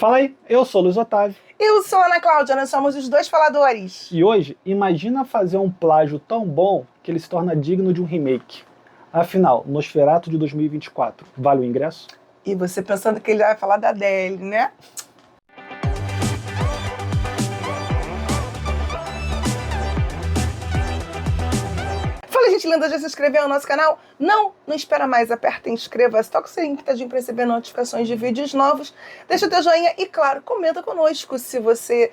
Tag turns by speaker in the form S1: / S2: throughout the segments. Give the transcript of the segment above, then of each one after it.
S1: Fala aí, eu sou o Luiz Otávio.
S2: Eu sou a Ana Cláudia, nós somos os dois faladores.
S1: E hoje, imagina fazer um plágio tão bom que ele se torna digno de um remake. Afinal, Nosferatu de 2024, vale o ingresso?
S2: E você pensando que ele vai falar da Adele, né? Fala, gente linda, já se inscreveu no nosso canal? Não espera mais, aperta em inscreva-se, toca o sininho que tá para receber notificações de vídeos novos, deixa o teu joinha e, claro, comenta conosco se você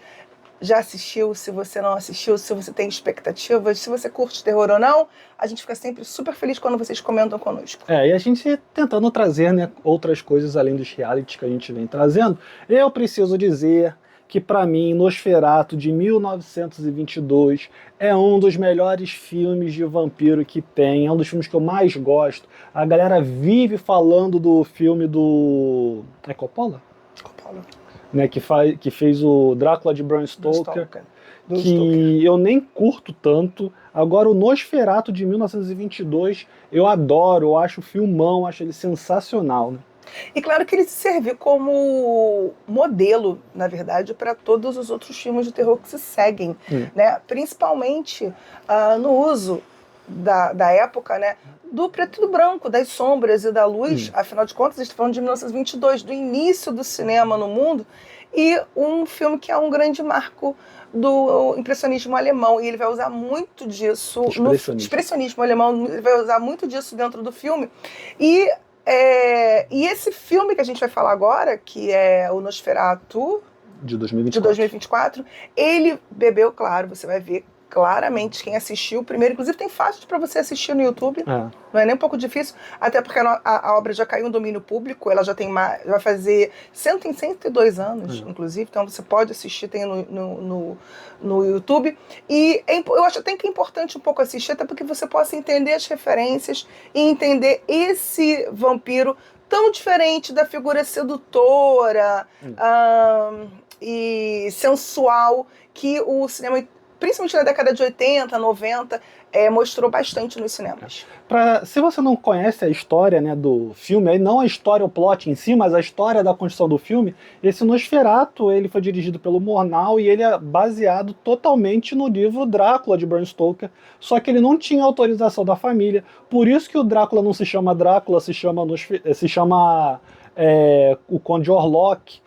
S2: já assistiu, se você não assistiu, se você tem expectativas, se você curte terror ou não. A gente fica sempre super feliz quando vocês comentam conosco.
S1: E a gente tentando trazer, né, outras coisas além dos realities que a gente vem trazendo. Eu preciso dizer que, para mim, Nosferatu de 1922 é um dos melhores filmes de vampiro que tem, é um dos filmes que eu mais gosto. A galera vive falando do filme do... É Coppola?
S2: Coppola.
S1: Né, que fez o Drácula de Bram Stoker, que eu nem curto tanto. Agora o Nosferatu de 1922 eu adoro, eu acho o filmão, acho ele sensacional, né?
S2: E claro que ele serve como modelo, na verdade, para todos os outros filmes de terror que se seguem, né? Principalmente no uso da época, né? Do preto e do branco, das sombras e da luz. Afinal de contas, a gente está falando de 1922, do início do cinema no mundo, e um filme que é um grande marco do impressionismo alemão, e ele vai usar muito disso, expressionismo alemão, ele vai usar muito disso dentro do filme, e esse filme que a gente vai falar agora, que é o Nosferatu
S1: de 2024.
S2: 2024, ele bebeu, claro, você vai ver claramente quem assistiu primeiro, inclusive tem fácil para você assistir no YouTube, não é nem um pouco difícil, até porque a obra já caiu em domínio público, ela já tem vai fazer 102 anos, inclusive, então você pode assistir, tem no YouTube, e eu acho até que é importante um pouco assistir, até porque você possa entender as referências e entender esse vampiro tão diferente da figura sedutora e sensual que o cinema, principalmente na década de 80, 90, mostrou bastante nos cinemas.
S1: Se você não conhece a história, né, do filme, aí não a história, o plot em si, mas a história da construção do filme, esse Nosferatu, ele foi dirigido pelo Murnau e ele é baseado totalmente no livro Drácula de Bram Stoker, só que ele não tinha autorização da família, por isso que o Drácula não se chama Drácula, se chama o Conde Orlok.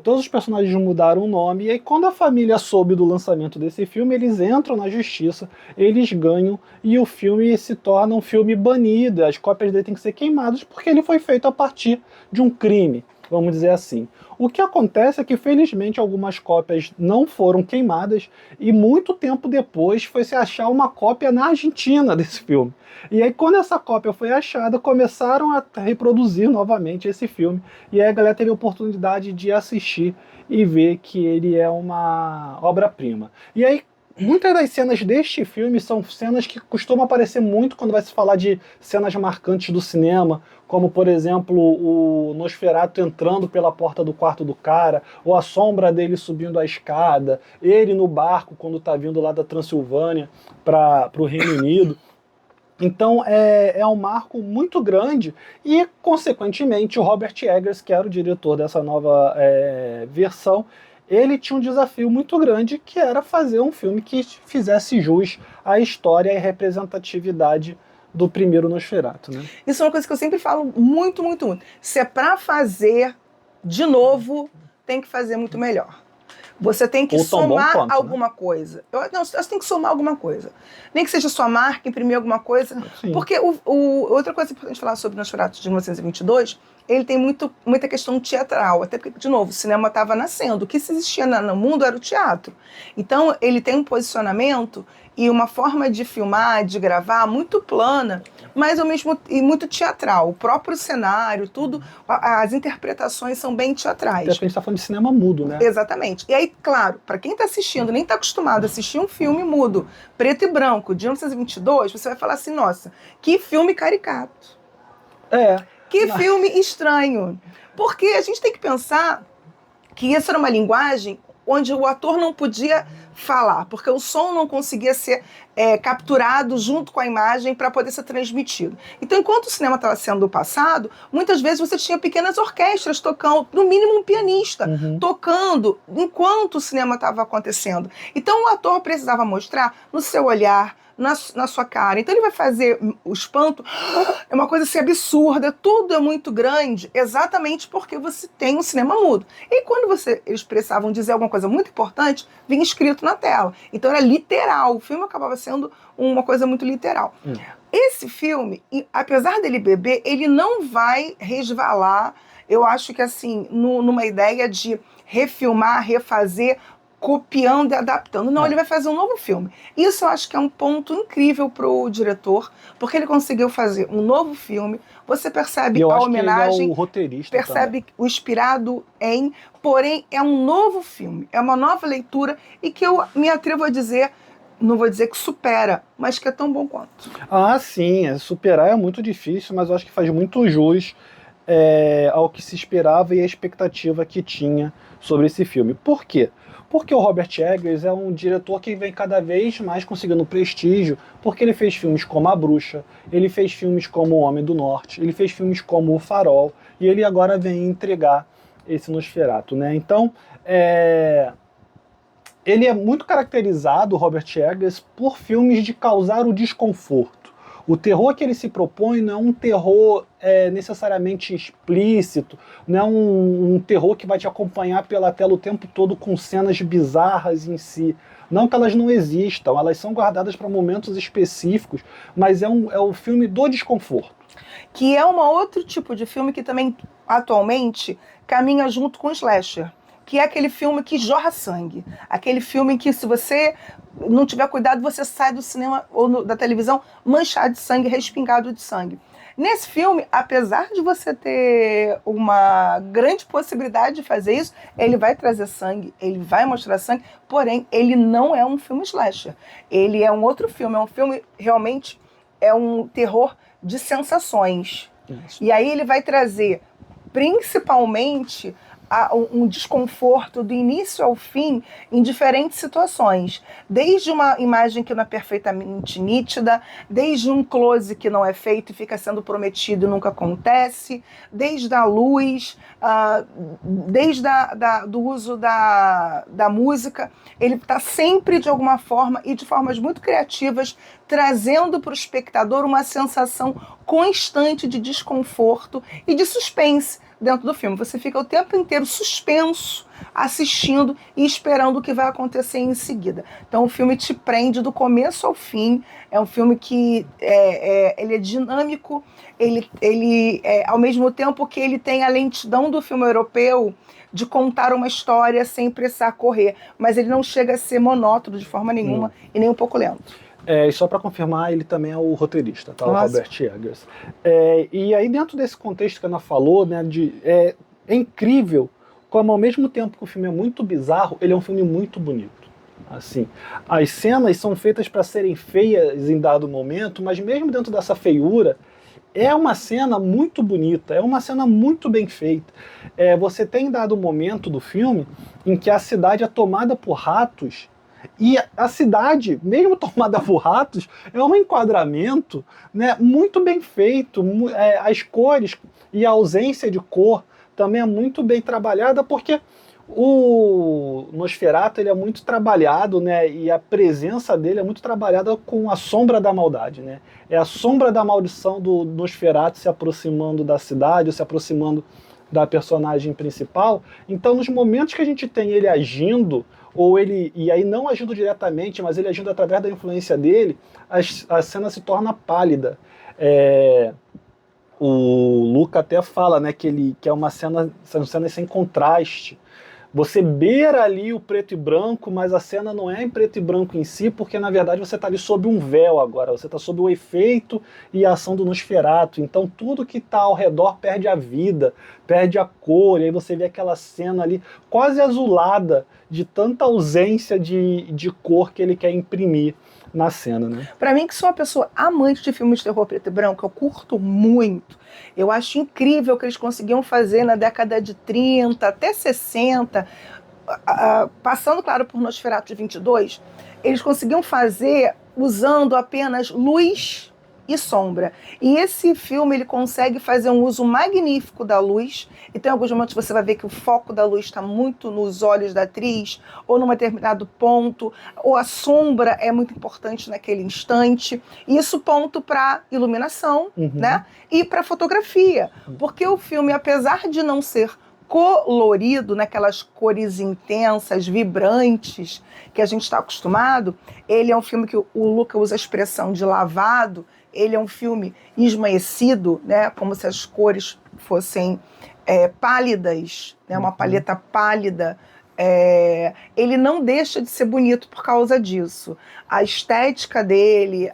S1: Todos os personagens mudaram o nome, e aí quando a família soube do lançamento desse filme, eles entram na justiça, eles ganham, e o filme se torna um filme banido, as cópias dele têm que ser queimadas, porque ele foi feito a partir de um crime, vamos dizer assim. O que acontece é que, felizmente, algumas cópias não foram queimadas, e muito tempo depois foi se achar uma cópia na Argentina desse filme. E aí, quando essa cópia foi achada, começaram a reproduzir novamente esse filme, e aí a galera teve a oportunidade de assistir e ver que ele é uma obra-prima. E aí, muitas das cenas deste filme são cenas que costumam aparecer muito quando vai se falar de cenas marcantes do cinema, como, por exemplo, o Nosferatu entrando pela porta do quarto do cara, ou a sombra dele subindo a escada, ele no barco quando está vindo lá da Transilvânia para o Reino Unido. Então é um marco muito grande e, consequentemente, o Robert Eggers, que era o diretor dessa nova versão, ele tinha um desafio muito grande, que era fazer um filme que fizesse jus à história e representatividade do primeiro Nosferatu, né?
S2: Isso é uma coisa que eu sempre falo muito, muito, muito. Se é pra fazer de novo, tem que fazer muito melhor. Você tem que somar alguma coisa. Não, você tem que somar alguma coisa. Nem que seja sua marca, imprimir alguma coisa. Porque outra coisa importante falar sobre Nosferatu de 1922, ele tem muita questão teatral. Até porque, de novo, o cinema estava nascendo. O que se existia no mundo era o teatro. Então, ele tem um posicionamento e uma forma de filmar, de gravar, muito plana, mas ao mesmo e muito teatral. O próprio cenário, tudo, as interpretações são bem teatrais.
S1: Até porque a gente está falando de cinema mudo, né?
S2: Exatamente. E aí, claro, para quem está assistindo, nem está acostumado a assistir um filme mudo, preto e branco, de 1922, você vai falar assim, nossa, que filme caricato. Que filme estranho. Porque a gente tem que pensar que essa era uma linguagem onde o ator não podia falar, porque o som não conseguia ser capturado junto com a imagem para poder ser transmitido. Então, enquanto o cinema estava sendo passado, muitas vezes você tinha pequenas orquestras tocando, no mínimo um pianista, tocando enquanto o cinema estava acontecendo. Então, o ator precisava mostrar no seu olhar, na sua cara. Então ele vai fazer o espanto, é uma coisa assim absurda, tudo é muito grande, exatamente porque você tem um cinema mudo. E quando eles precisavam dizer alguma coisa muito importante, vinha escrito na tela. Então era literal, o filme acabava sendo uma coisa muito literal. Esse filme, apesar dele beber, ele não vai resvalar, eu acho que assim, numa ideia de refilmar, refazer, copiando e adaptando. Não, ele vai fazer um novo filme. Isso eu acho que é um ponto incrível pro diretor, porque ele conseguiu fazer um novo filme. Você percebe a homenagem,
S1: ele é o roteirista
S2: percebe
S1: também.
S2: o inspirado em, porém é um novo filme, é uma nova leitura e que eu me atrevo a dizer, não vou dizer que supera, mas que é tão bom quanto.
S1: Ah, sim, superar é muito difícil, mas eu acho que faz muito jus ao que se esperava e a expectativa que tinha sobre esse filme. Por quê? Porque o Robert Eggers é um diretor que vem cada vez mais conseguindo prestígio, porque ele fez filmes como A Bruxa, ele fez filmes como O Homem do Norte, ele fez filmes como O Farol, e ele agora vem entregar esse Nosferatu, né? Então, ele é muito caracterizado, o Robert Eggers, por filmes de causar o desconforto. O terror que ele se propõe não é um terror necessariamente explícito, não é um terror que vai te acompanhar pela tela o tempo todo com cenas bizarras em si. Não que elas não existam, elas são guardadas para momentos específicos, mas é o filme do desconforto.
S2: Que é um outro tipo de filme que também, atualmente, caminha junto com o slasher. Que é aquele filme que jorra sangue. Aquele filme que, se você não tiver cuidado, você sai do cinema ou da televisão manchado de sangue, respingado de sangue. Nesse filme, apesar de você ter uma grande possibilidade de fazer isso, ele vai trazer sangue, ele vai mostrar sangue, porém, ele não é um filme slasher. Ele é um outro filme, é um filme realmente, é um terror de sensações. Isso. E aí ele vai trazer, principalmente, um desconforto do início ao fim em diferentes situações. Desde uma imagem que não é perfeitamente nítida, desde um close que não é feito e fica sendo prometido e nunca acontece, desde a luz, desde do uso da música. Ele está sempre, de alguma forma, e de formas muito criativas, trazendo para o espectador uma sensação constante de desconforto e de suspense dentro do filme. Você fica o tempo inteiro suspenso, assistindo e esperando o que vai acontecer em seguida. Então o filme te prende do começo ao fim. É um filme que ele é dinâmico, ele ao mesmo tempo que ele tem a lentidão do filme europeu de contar uma história sem precisar correr, mas ele não chega a ser monótono de forma nenhuma e nem um pouco lento.
S1: E só para confirmar, ele também é o roteirista, tá? Nossa. O Robert Eggers. E aí, dentro desse contexto que a Ana falou, né, é incrível como, ao mesmo tempo que o filme é muito bizarro, ele é um filme muito bonito. Assim, as cenas são feitas para serem feias em dado momento, mas mesmo dentro dessa feiura, é uma cena muito bonita, é uma cena muito bem feita. Você tem dado momento do filme em que a cidade é tomada por ratos. E a cidade, mesmo tomada por ratos, é um enquadramento, né, muito bem feito. As cores e a ausência de cor também é muito bem trabalhada, porque o Nosferatu ele é muito trabalhado, né, e a presença dele é muito trabalhada com a sombra da maldade. Né? É a sombra da maldição do Nosferatu se aproximando da cidade, se aproximando da personagem principal. Então, nos momentos que a gente tem ele agindo, e aí não agindo diretamente, mas ele agindo através da influência dele, a cena se torna pálida. O Luca até fala, né, que é uma cena sem contraste. Você beira ali o preto e branco, mas a cena não é em preto e branco em si, porque na verdade você está ali sob um véu agora, você está sob o efeito e a ação do Nosferatu. Então tudo que está ao redor perde a vida, perde a cor, e aí você vê aquela cena ali quase azulada de tanta ausência de cor que ele quer imprimir na cena, né?
S2: Pra mim, que sou uma pessoa amante de filmes de terror preto e branco, eu curto muito. Eu acho incrível o que eles conseguiam fazer na década de 30 até 60, passando, claro, por Nosferatu de 22, eles conseguiam fazer usando apenas luz e sombra. E esse filme ele consegue fazer um uso magnífico da luz. E tem alguns momentos que você vai ver que o foco da luz está muito nos olhos da atriz, ou num determinado ponto, ou a sombra é muito importante naquele instante. E isso ponto para iluminação, né? E para fotografia. Porque o filme, apesar de não ser colorido, naquelas cores intensas, vibrantes, que a gente está acostumado, ele é um filme que o Luca usa a expressão de lavado. Ele é um filme esmaecido, né, como se as cores fossem pálidas, né, uma paleta pálida. Ele não deixa de ser bonito por causa disso. A estética dele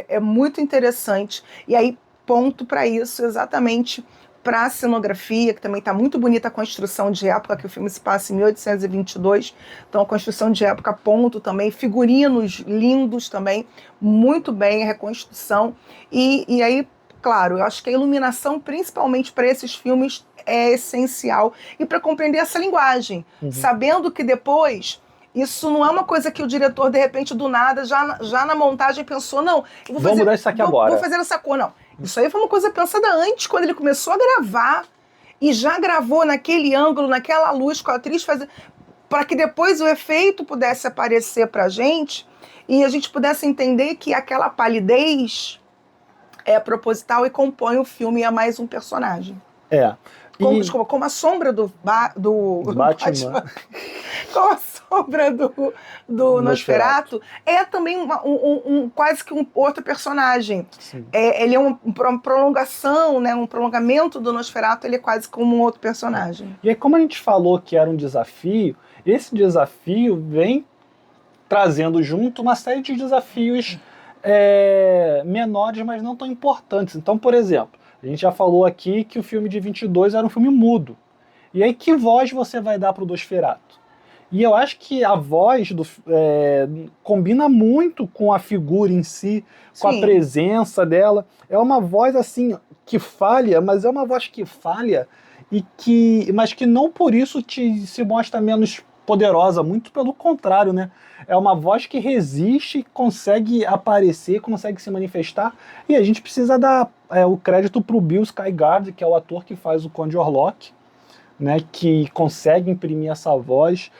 S2: é muito interessante. E aí, ponto para isso, exatamente para a cenografia, que também está muito bonita a construção de época, que o filme se passa em 1822, então a construção de época, ponto também, figurinos lindos também, muito bem a reconstrução, e aí, claro, eu acho que a iluminação, principalmente para esses filmes, é essencial, e para compreender essa linguagem, sabendo que depois... Isso não é uma coisa que o diretor, de repente, do nada, já na montagem pensou, não, eu
S1: vou mudar isso aqui agora.
S2: Vou fazer essa cor, não. Isso aí foi uma coisa pensada antes, quando ele começou a gravar, e já gravou naquele ângulo, naquela luz com a atriz, para que depois o efeito pudesse aparecer pra gente, e a gente pudesse entender que aquela palidez é proposital e compõe o filme e é mais um personagem. Como a sombra do Batman. Como a sombra do Nosferatu é também quase que um outro personagem. Ele é uma prolongação, né, um prolongamento do Nosferatu, ele é quase como um outro personagem.
S1: E aí, como a gente falou que era um desafio, esse desafio vem trazendo junto uma série de desafios menores, mas não tão importantes. Então, por exemplo, a gente já falou aqui que o filme de 22 era um filme mudo. E aí, que voz você vai dar para o Nosferatu? E eu acho que a voz combina muito com a figura em si, com a presença dela. É uma voz, assim, que falha, mas é uma voz que falha, mas que não por isso se mostra menos poderosa, muito pelo contrário, né? É uma voz que resiste, consegue aparecer, consegue se manifestar, e a gente precisa dar o crédito para o Bill Skarsgård, que é o ator que faz o Conde Orlok, né, que consegue imprimir essa voz,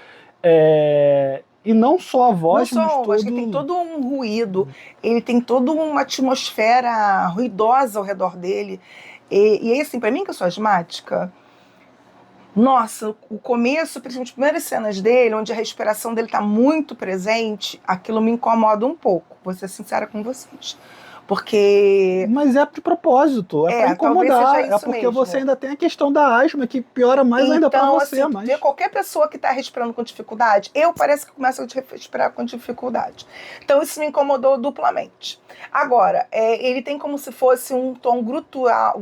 S1: e não só a voz,
S2: não só a voz, ele tem todo um ruído, ele tem toda uma atmosfera ruidosa ao redor dele, e assim, para mim que eu sou asmática, nossa, o começo, principalmente as primeiras cenas dele, onde a respiração dele está muito presente, aquilo me incomoda um pouco, vou ser sincera com vocês. Porque...
S1: Mas é de propósito, é para incomodar, é porque mesmo. Você ainda tem a questão da asma, que piora mais ainda para você.
S2: Então, assim, qualquer pessoa que está respirando com dificuldade, parece que começa a respirar com dificuldade. Então, isso me incomodou duplamente. Agora, ele tem como se fosse um tom gutural.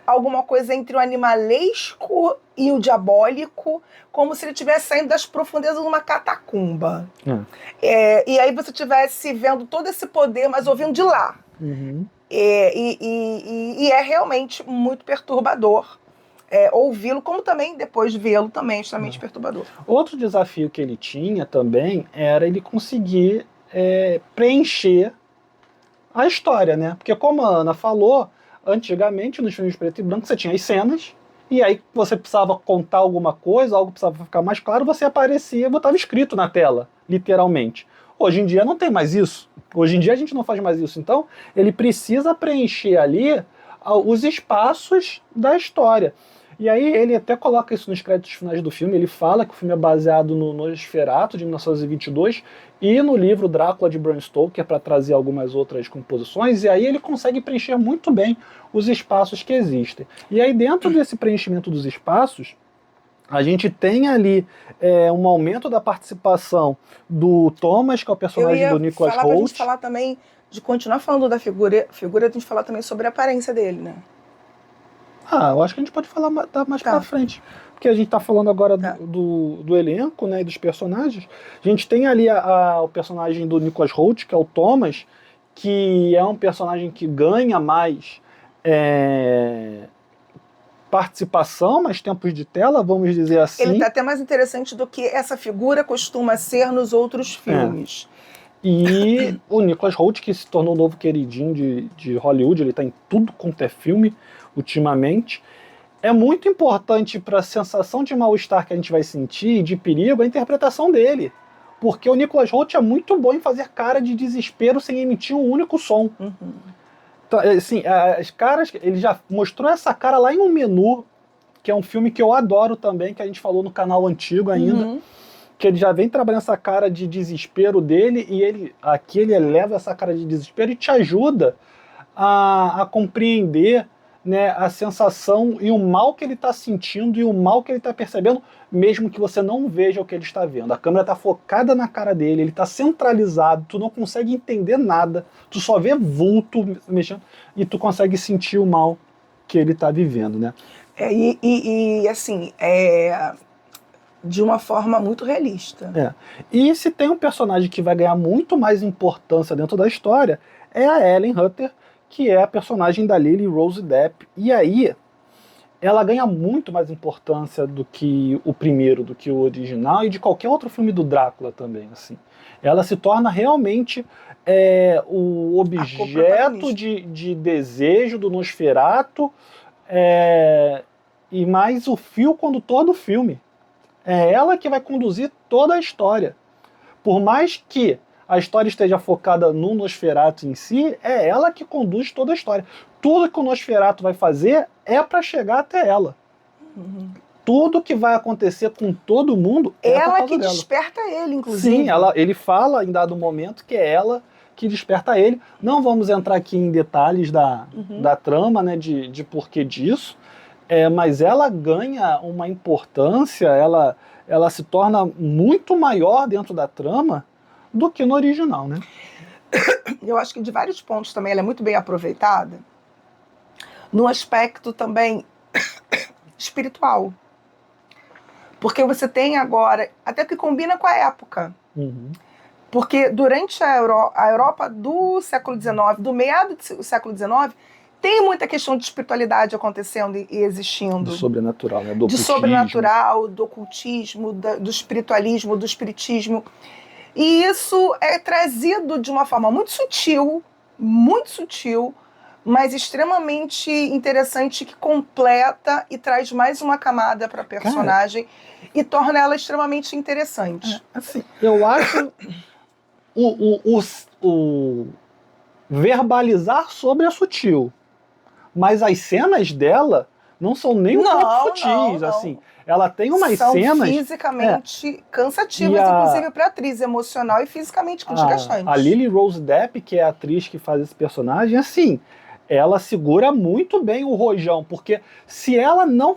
S2: Alguma coisa entre o animalesco e o diabólico, como se ele estivesse saindo das profundezas de uma catacumba. E aí você estivesse vendo todo esse poder, mas ouvindo de lá. E é realmente muito perturbador ouvi-lo, como também depois vê-lo também é extremamente perturbador.
S1: Outro desafio que ele tinha também era ele conseguir preencher a história, né? Porque como a Ana falou, antigamente nos filmes preto e branco você tinha as cenas, e aí você precisava contar alguma coisa, algo precisava ficar mais claro, você aparecia e botava escrito na tela, literalmente. Hoje em dia não tem mais isso. Hoje em dia a gente não faz mais isso. Então, ele precisa preencher ali os espaços da história. E aí ele até coloca isso nos créditos finais do filme, ele fala que o filme é baseado no Nosferatu, de 1922, e no livro Drácula, de Bram Stoker, para trazer algumas outras composições, e aí ele consegue preencher muito bem os espaços que existem. E aí dentro desse preenchimento dos espaços, a gente tem ali um aumento da participação do Thomas, que é o personagem do Nicholas Hoult.
S2: Pra gente falar também, de continuar falando da figura, a gente falar também sobre a aparência dele, né?
S1: Eu acho que a gente pode falar mais pra frente. Porque a gente tá falando agora do elenco, né, e dos personagens. A gente tem ali o personagem do Nicholas Hoult, que é o Thomas, que é um personagem que ganha mais participação, mais tempos de tela, vamos dizer assim.
S2: Ele está até mais interessante do que essa figura costuma ser nos outros filmes.
S1: E o Nicholas Hoult, que se tornou o novo queridinho de Hollywood, ele está em tudo quanto é filme ultimamente. É muito importante para a sensação de mal-estar que a gente vai sentir, de perigo, a interpretação dele. Porque o Nicholas Hoult é muito bom em fazer cara de desespero sem emitir um único som. Então, assim, as caras, ele já mostrou essa cara lá em Um Menu, que é um filme que eu adoro também, que a gente falou no canal antigo ainda, que ele já vem trabalhando essa cara de desespero dele, e aqui ele eleva essa cara de desespero e te ajuda a compreender, né, a sensação e o mal que ele está sentindo e o mal que ele está percebendo, mesmo que você não veja o que ele está vendo. A câmera está focada na cara dele, ele está centralizado, tu não consegue entender nada, tu só vê vulto mexendo e tu consegue sentir o mal que ele está vivendo, né?
S2: Assim, de uma forma muito realista.
S1: E se tem um personagem que vai ganhar muito mais importância dentro da história, é a Ellen Hunter, que é a personagem da Lily Rose Depp. E aí, ela ganha muito mais importância do que o primeiro, do que o original, e de qualquer outro filme do Drácula também, assim. Ela se torna realmente o objeto de desejo do Nosferatu, e mais o fio condutor do filme. É ela que vai conduzir toda a história. Por mais que a história esteja focada no Nosferatu em si, é ela que conduz toda a história. Tudo que o Nosferatu vai fazer é para chegar até ela. Tudo que vai acontecer com todo mundo é por causa dela.
S2: Desperta ele, inclusive.
S1: Sim, ele fala em dado momento que é ela que desperta ele. Não vamos entrar aqui em detalhes da trama, né, de porquê disso, mas ela ganha uma importância, ela se torna muito maior dentro da trama do que no original, né?
S2: Eu acho que de vários pontos também ela é muito bem aproveitada no aspecto também espiritual. Porque você tem agora, até que combina com a época. Porque durante a Europa do século XIX, do meado do século XIX, tem muita questão de espiritualidade acontecendo e existindo.
S1: Do sobrenatural, né? Do
S2: ocultismo. Sobrenatural, do ocultismo, do espiritualismo, do espiritismo. E isso é trazido de uma forma muito sutil, mas extremamente interessante, que completa e traz mais uma camada para a personagem. E torna ela extremamente interessante.
S1: Assim, eu acho o verbalizar sobre é sutil, mas as cenas dela não são nem um pouco sutis, assim. Ela tem umas cenas...
S2: São fisicamente cansativas, inclusive para atriz, emocional e fisicamente desgastantes.
S1: A Lily Rose Depp, que é a atriz que faz esse personagem, assim, ela segura muito bem o rojão, porque se ela não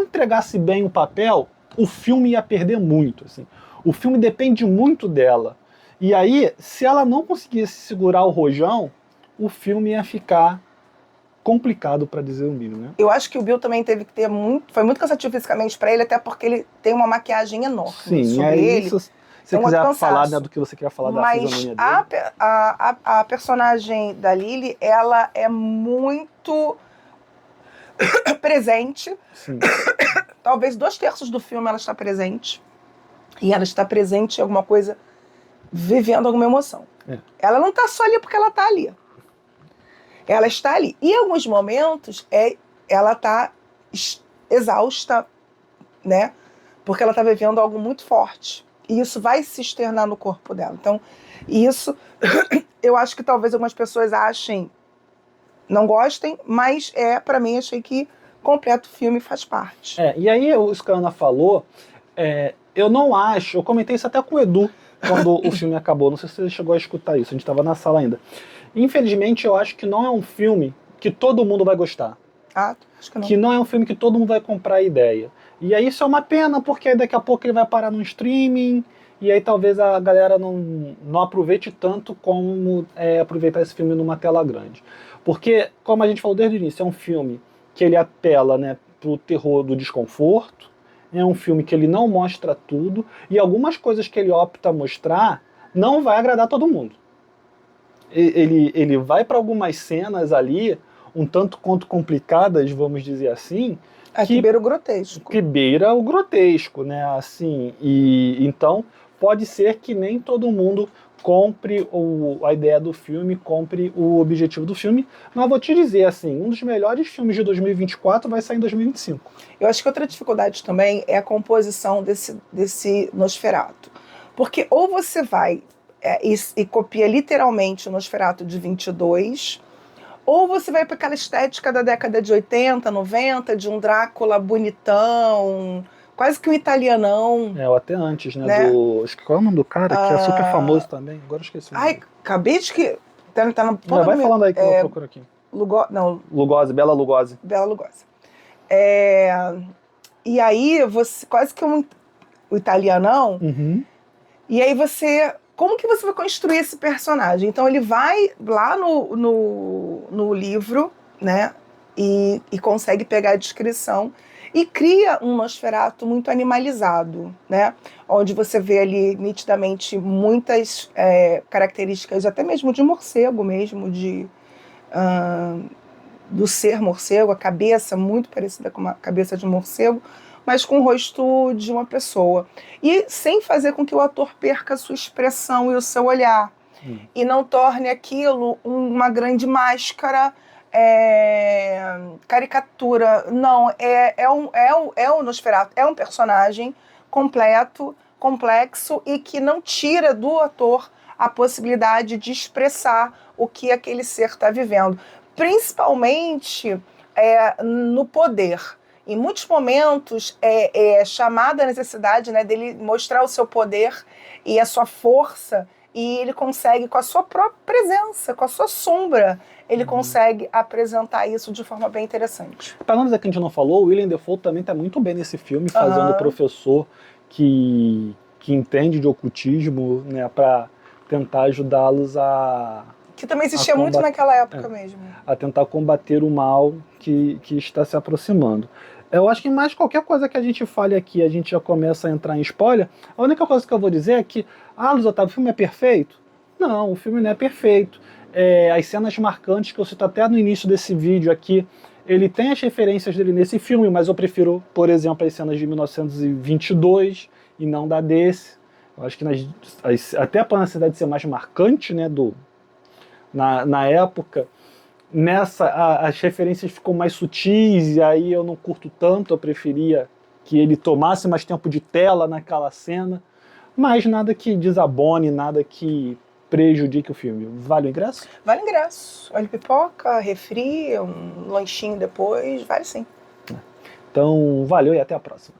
S1: entregasse bem o papel, o filme ia perder muito, assim. O filme depende muito dela. E aí, se ela não conseguisse segurar o rojão, o filme ia ficar complicado, para dizer o mínimo, né?
S2: Eu acho que o Bill também teve que ter foi muito cansativo fisicamente para ele, até porque ele tem uma maquiagem enorme.
S1: Sim, sobre ele. Isso, se você quiser falar, né, do que você queria falar da fisionomia dele.
S2: A personagem da Lily, ela é muito presente.
S1: Sim.
S2: Talvez 2/3 do filme ela está presente. E ela está presente em alguma coisa, vivendo alguma emoção. Ela não está só ali porque ela está ali. Ela está ali. E em alguns momentos, ela está exausta, né? Porque ela está vivendo algo muito forte. E isso vai se externar no corpo dela. Então, isso, eu acho que talvez algumas pessoas não gostem, mas para mim, achei que completo filme faz parte.
S1: E aí, isso que a Ana falou, eu não acho, eu comentei isso até com o Edu, quando o filme acabou, não sei se você chegou a escutar isso, a gente estava na sala ainda. Infelizmente, eu acho que não é um filme que todo mundo vai gostar.
S2: Acho que não.
S1: Que não é um filme que todo mundo vai comprar a ideia. E aí isso é uma pena, porque aí daqui a pouco ele vai parar no streaming, e aí talvez a galera não aproveite tanto como aproveitar esse filme numa tela grande. Porque, como a gente falou desde o início, é um filme que ele apela, né, pro terror do desconforto, é um filme que ele não mostra tudo, e algumas coisas que ele opta a mostrar não vai agradar todo mundo. Ele vai para algumas cenas ali um tanto quanto complicadas, vamos dizer assim,
S2: que beira o grotesco.
S1: Que beira o grotesco, né? Assim, e então pode ser que nem todo mundo compre a ideia do filme, compre o objetivo do filme, mas vou te dizer assim, um dos melhores filmes de 2024 vai sair em 2025.
S2: Eu acho que outra dificuldade também é a composição desse Nosferatu. Porque ou você vai e copia literalmente o Nosferatu de 22, ou você vai para aquela estética da década de 80, 90, de um Drácula bonitão, quase que um italianão.
S1: Ou até antes, né? Acho que qual é o nome do cara, que é super famoso também, agora eu esqueci o nome.
S2: Ai, acabei de que... Tá na ponta
S1: vai falando aí que eu procuro aqui.
S2: Lugosi.
S1: Bela Lugosi.
S2: Bela Lugosi. E aí, você quase que o italianão, e aí você... Como que você vai construir esse personagem? Então ele vai lá no livro, né? E consegue pegar a descrição e cria um Nosferatu muito animalizado, né? Onde você vê ali nitidamente muitas características, até mesmo de morcego mesmo, do ser morcego, a cabeça muito parecida com uma cabeça de morcego, mas com o rosto de uma pessoa. E sem fazer com que o ator perca a sua expressão e o seu olhar. E não torne aquilo uma grande máscara, caricatura. Não, é o Nosferatu, é um personagem completo, complexo e que não tira do ator a possibilidade de expressar o que aquele ser está vivendo. Principalmente no poder. Em muitos momentos é chamada a necessidade, né, dele mostrar o seu poder e a sua força, e ele consegue, com a sua própria presença, com a sua sombra, ele consegue apresentar isso de forma bem interessante.
S1: Para não dizer que a gente não falou, o Willem Dafoe também está muito bem nesse filme, fazendo o professor que entende de ocultismo, né, para tentar ajudá-los a...
S2: Que também existia muito naquela época mesmo.
S1: A tentar combater o mal que está se aproximando. Eu acho que mais qualquer coisa que a gente fale aqui, a gente já começa a entrar em spoiler. A única coisa que eu vou dizer é que, Luiz Otávio, o filme é perfeito? Não, o filme não é perfeito. As cenas marcantes que eu cito até no início desse vídeo aqui, ele tem as referências dele nesse filme, mas eu prefiro, por exemplo, as cenas de 1922 e não da desse. Eu acho que até para a necessidade de ser mais marcante, né, na época, as referências ficam mais sutis, e aí eu não curto tanto, eu preferia que ele tomasse mais tempo de tela naquela cena, mas nada que desabone, nada que prejudique o filme. Vale o ingresso?
S2: Vale o ingresso. Olha, pipoca, refri, um lanchinho depois, vale sim.
S1: Então, valeu e até a próxima.